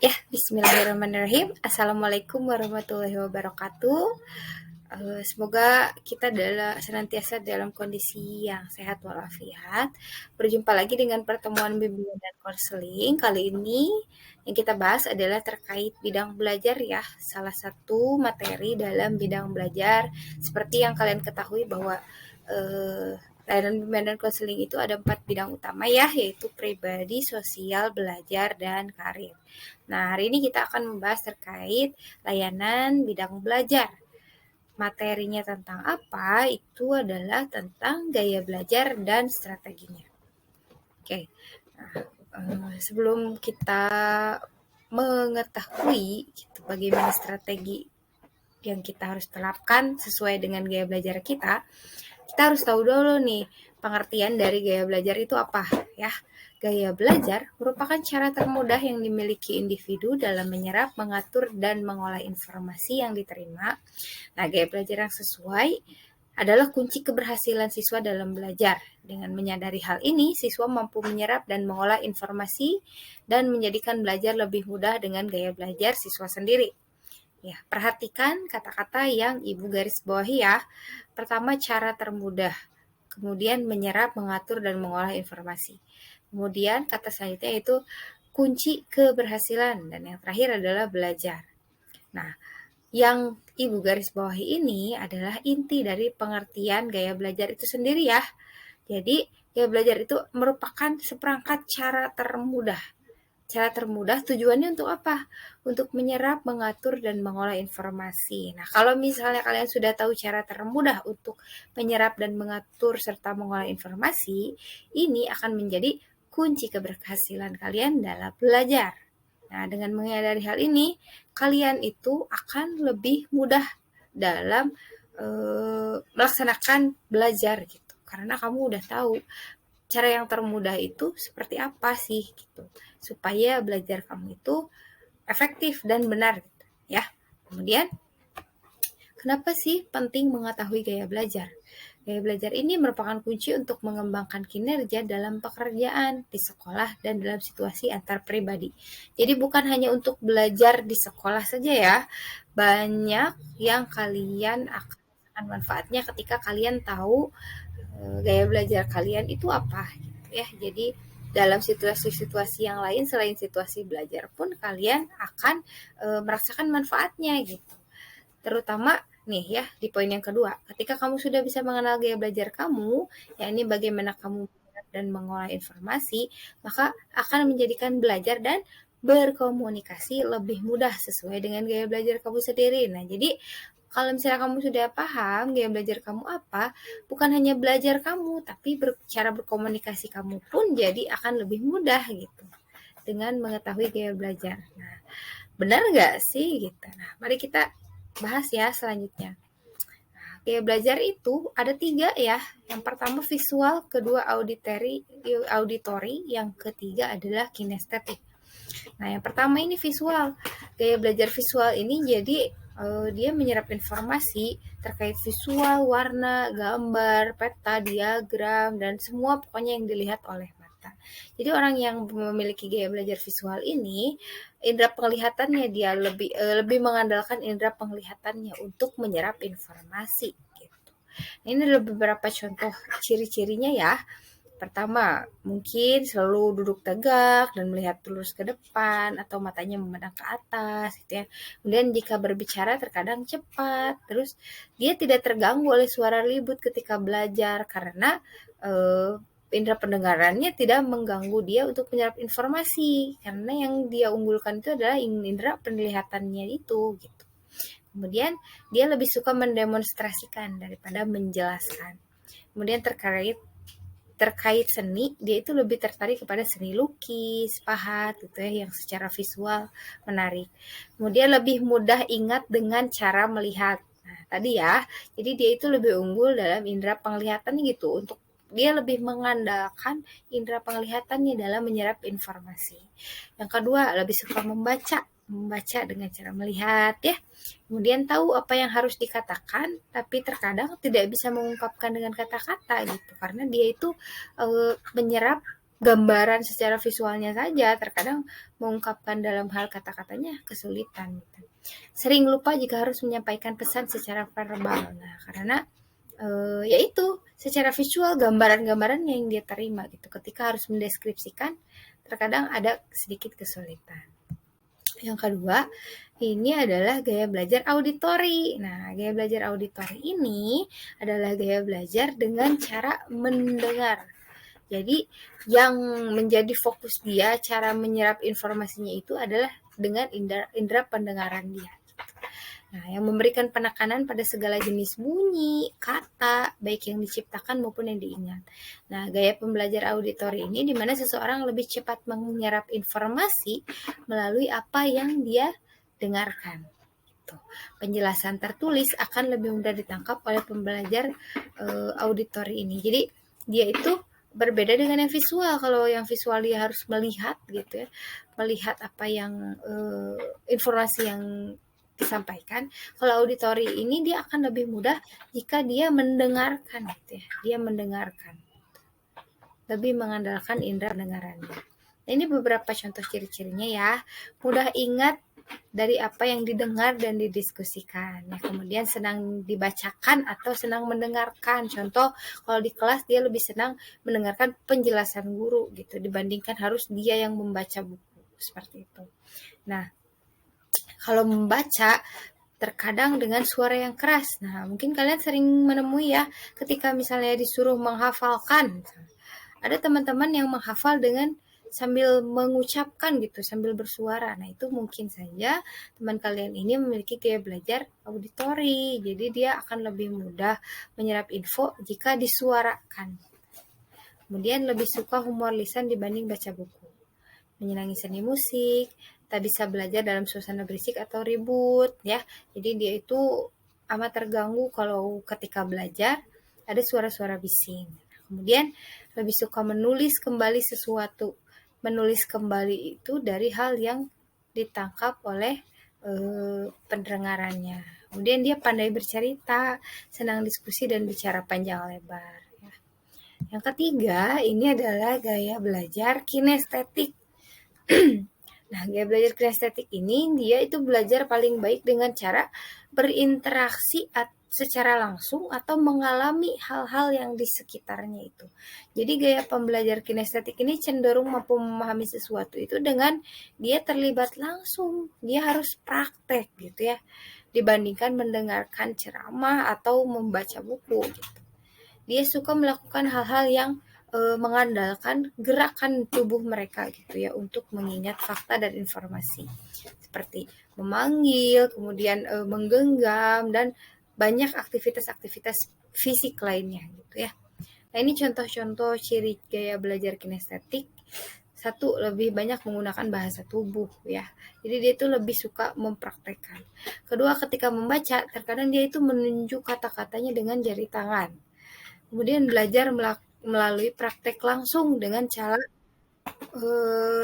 Ya, bismillahirrahmanirrahim. Assalamualaikum warahmatullahi wabarakatuh. Semoga kita senantiasa dalam kondisi yang sehat walafiat. Berjumpa lagi dengan pertemuan bimbingan dan konseling. Kali ini yang kita bahas adalah terkait bidang belajar ya. Salah satu materi dalam bidang belajar seperti yang kalian ketahui bahwa layanan bimbingan dan konseling itu ada 4 bidang utama ya, yaitu pribadi, sosial, belajar, dan karir. Nah, hari ini kita akan membahas terkait layanan bidang belajar. Materinya tentang apa? Itu adalah tentang gaya belajar dan strateginya. Oke, sebelum kita mengetahui gitu, bagaimana strategi yang kita harus terapkan sesuai dengan gaya belajar kita harus tahu dulu nih pengertian dari gaya belajar itu apa ya. Gaya belajar merupakan cara termudah yang dimiliki individu dalam menyerap, mengatur, dan mengolah informasi yang diterima. Nah, gaya belajar yang sesuai adalah kunci keberhasilan siswa dalam belajar. Dengan menyadari hal ini, siswa mampu menyerap dan mengolah informasi dan menjadikan belajar lebih mudah dengan gaya belajar siswa sendiri. Ya, perhatikan kata-kata yang Ibu garis bawahi ya. Pertama, cara termudah. Kemudian menyerap, mengatur, dan mengolah informasi. Kemudian kata selanjutnya yaitu kunci keberhasilan. Dan yang terakhir adalah belajar. Nah, yang Ibu garis bawahi ini adalah inti dari pengertian gaya belajar itu sendiri ya. Jadi, gaya belajar itu merupakan seperangkat cara termudah. Cara termudah tujuannya untuk apa? Untuk menyerap, mengatur, dan mengolah informasi. Nah, kalau misalnya kalian sudah tahu cara termudah untuk menyerap dan mengatur serta mengolah informasi, ini akan menjadi kunci keberhasilan kalian dalam belajar. Nah, dengan menyadari hal ini, kalian itu akan lebih mudah dalam melaksanakan belajar gitu. Karena kamu udah tahu cara yang termudah itu seperti apa sih gitu. Supaya belajar kamu itu efektif dan benar gitu, ya. Kemudian kenapa sih penting mengetahui gaya belajar? Gaya belajar ini merupakan kunci untuk mengembangkan kinerja dalam pekerjaan, di sekolah, dan dalam situasi antar pribadi. Jadi bukan hanya untuk belajar di sekolah saja ya, banyak yang kalian akan manfaatnya ketika kalian tahu gaya belajar kalian itu apa gitu ya. Jadi dalam situasi-situasi yang lain selain situasi belajar pun kalian akan merasakan manfaatnya gitu. Terutama nih ya di poin yang kedua, ketika kamu sudah bisa mengenal gaya belajar kamu, yakni bagaimana kamu dan mengolah informasi, maka akan menjadikan belajar dan berkomunikasi lebih mudah sesuai dengan gaya belajar kamu sendiri. Nah, jadi kalau misalnya kamu sudah paham gaya belajar kamu apa, bukan hanya belajar kamu, tapi cara berkomunikasi kamu pun jadi akan lebih mudah gitu dengan mengetahui gaya belajar. Nah, benar nggak sih gitu? Nah, mari kita bahas ya selanjutnya. Nah, gaya belajar itu ada 3 ya. Yang pertama visual, kedua auditory, yang ketiga adalah kinestetik. Nah, yang pertama ini visual. Gaya belajar visual ini jadi dia menyerap informasi terkait visual, warna, gambar, peta, diagram, dan semua pokoknya yang dilihat oleh mata. Jadi orang yang memiliki gaya belajar visual ini, indera penglihatannya dia lebih mengandalkan indera penglihatannya untuk menyerap informasi. Gitu. Ini adalah beberapa contoh ciri-cirinya ya. Pertama, mungkin selalu duduk tegak dan melihat lurus ke depan atau matanya memandang ke atas gitu ya. Kemudian jika berbicara terkadang cepat, terus dia tidak terganggu oleh suara ribut ketika belajar karena indera pendengarannya tidak mengganggu dia untuk menyerap informasi karena yang dia unggulkan itu adalah indera penglihatannya itu gitu. Kemudian dia lebih suka mendemonstrasikan daripada menjelaskan. Kemudian terkait seni, dia itu lebih tertarik kepada seni lukis, pahat gitu ya, yang secara visual menarik. Kemudian lebih mudah ingat dengan cara melihat. Nah, tadi ya, jadi dia itu lebih unggul dalam indera penglihatan gitu, untuk dia lebih mengandalkan indera penglihatannya dalam menyerap informasi. Yang kedua, lebih suka membaca dengan cara melihat ya. Kemudian tahu apa yang harus dikatakan, tapi terkadang tidak bisa mengungkapkan dengan kata-kata gitu, karena dia itu menyerap gambaran secara visualnya saja, terkadang mengungkapkan dalam hal kata-katanya kesulitan gitu. Sering lupa jika harus menyampaikan pesan secara verbal. Nah, karena yaitu secara visual gambaran-gambaran yang dia terima gitu. Ketika harus mendeskripsikan, terkadang ada sedikit kesulitan. Yang kedua, ini adalah gaya belajar auditori. Nah, gaya belajar auditori ini adalah gaya belajar dengan cara mendengar. Jadi, yang menjadi fokus dia, cara menyerap informasinya itu adalah dengan indera pendengaran dia. Nah, yang memberikan penekanan pada segala jenis bunyi, kata, baik yang diciptakan maupun yang diingat. Nah, gaya pembelajar auditori ini di mana seseorang lebih cepat menyerap informasi melalui apa yang dia dengarkan. Penjelasan tertulis akan lebih mudah ditangkap oleh pembelajar auditori ini. Jadi, dia itu berbeda dengan yang visual. Kalau yang visual dia harus melihat gitu ya, melihat apa yang informasi yang disampaikan. Kalau auditori ini dia akan lebih mudah jika dia mendengarkan gitu ya. Dia mendengarkan. Lebih mengandalkan indera pendengarannya. Nah, ini beberapa contoh ciri-cirinya ya. Mudah ingat dari apa yang didengar dan didiskusikan. Nah, kemudian senang dibacakan atau senang mendengarkan. Contoh, kalau di kelas dia lebih senang mendengarkan penjelasan guru gitu dibandingkan harus dia yang membaca buku seperti itu. Nah, kalau membaca terkadang dengan suara yang keras. Nah, mungkin kalian sering menemui ya ketika misalnya disuruh menghafalkan. Ada teman-teman yang menghafal dengan sambil mengucapkan gitu, sambil bersuara. Nah, itu mungkin saja teman kalian ini memiliki gaya belajar auditori. Jadi dia akan lebih mudah menyerap info jika disuarakan. Kemudian lebih suka humor lisan dibanding baca buku. Menyenangi seni musik, tak bisa belajar dalam suasana berisik atau ribut ya. Jadi dia itu amat terganggu kalau ketika belajar ada suara-suara bising. Kemudian lebih suka menulis kembali sesuatu. Menulis kembali itu dari hal yang ditangkap oleh pendengarannya. Kemudian dia pandai bercerita, senang diskusi dan bicara panjang lebar. Ya. Yang ketiga, ini adalah gaya belajar kinestetik. Nah, gaya belajar kinestetik ini dia itu belajar paling baik dengan cara berinteraksi secara langsung atau mengalami hal-hal yang di sekitarnya itu. Jadi gaya pembelajar kinestetik ini cenderung mampu memahami sesuatu itu dengan dia terlibat langsung, dia harus praktek gitu ya, dibandingkan mendengarkan ceramah atau membaca buku gitu. Dia suka melakukan hal-hal yang mengandalkan gerakan tubuh mereka gitu ya untuk mengingat fakta dan informasi seperti memanggil, kemudian menggenggam dan banyak aktivitas-aktivitas fisik lainnya gitu ya. Nah, ini contoh-contoh ciri gaya belajar kinestetik. Satu, lebih banyak menggunakan bahasa tubuh ya. Jadi dia itu lebih suka mempraktekkan. Kedua, ketika membaca, terkadang dia itu menunjuk kata-katanya dengan jari tangan. Kemudian belajar melalui praktek langsung dengan cara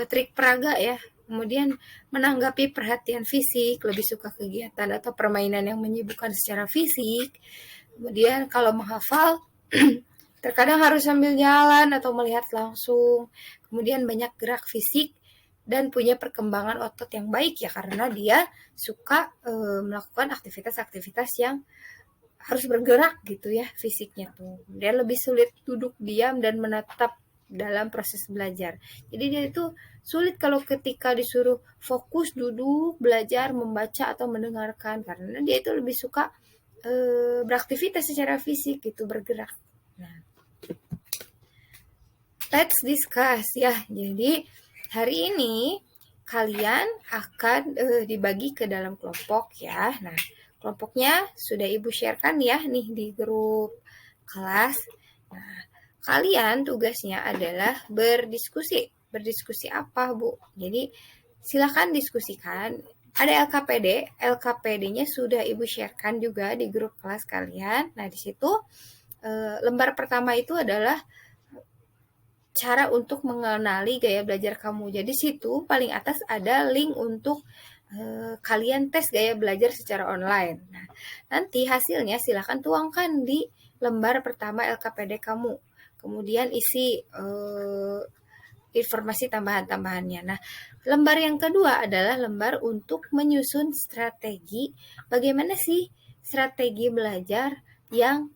trik peraga ya. Kemudian menanggapi perhatian fisik, lebih suka kegiatan atau permainan yang menyibukkan secara fisik. Kemudian kalau menghafal, terkadang harus sambil jalan atau melihat langsung. Kemudian banyak gerak fisik dan punya perkembangan otot yang baik ya karena dia suka melakukan aktivitas-aktivitas yang harus bergerak gitu ya fisiknya tuh. Dia lebih sulit duduk diam dan menatap dalam proses belajar. Jadi dia itu sulit kalau ketika disuruh fokus duduk, belajar, membaca atau mendengarkan karena dia itu lebih suka beraktivitas secara fisik gitu, bergerak. Nah, let's discuss ya. Jadi hari ini kalian akan dibagi ke dalam kelompok ya. Nah, kelompoknya sudah Ibu sharekan ya nih di grup kelas. Nah, kalian tugasnya adalah berdiskusi. Berdiskusi apa, Bu? Jadi, silakan diskusikan. Ada LKPD. LKPD-nya sudah Ibu sharekan juga di grup kelas kalian. Nah, di situ lembar pertama itu adalah cara untuk mengenali gaya belajar kamu. Jadi situ paling atas ada link untuk kalian tes gaya belajar secara online. Nah, nanti hasilnya silahkan tuangkan di lembar pertama LKPD kamu. Kemudian isi informasi tambahan-tambahannya. Nah, lembar yang kedua adalah lembar untuk menyusun strategi. Bagaimana sih strategi belajar yang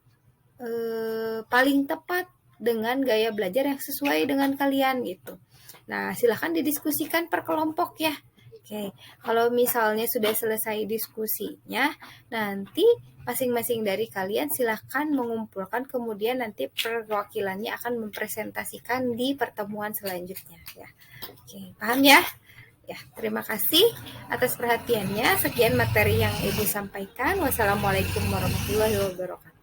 paling tepat dengan gaya belajar yang sesuai dengan kalian gitu. Nah, silahkan didiskusikan per kelompok ya. Oke, kalau misalnya sudah selesai diskusinya, nanti masing-masing dari kalian silahkan mengumpulkan, kemudian nanti perwakilannya akan mempresentasikan di pertemuan selanjutnya ya. Oke, paham ya? Ya, terima kasih atas perhatiannya. Sekian materi yang Ibu sampaikan. Wassalamualaikum warahmatullahi wabarakatuh.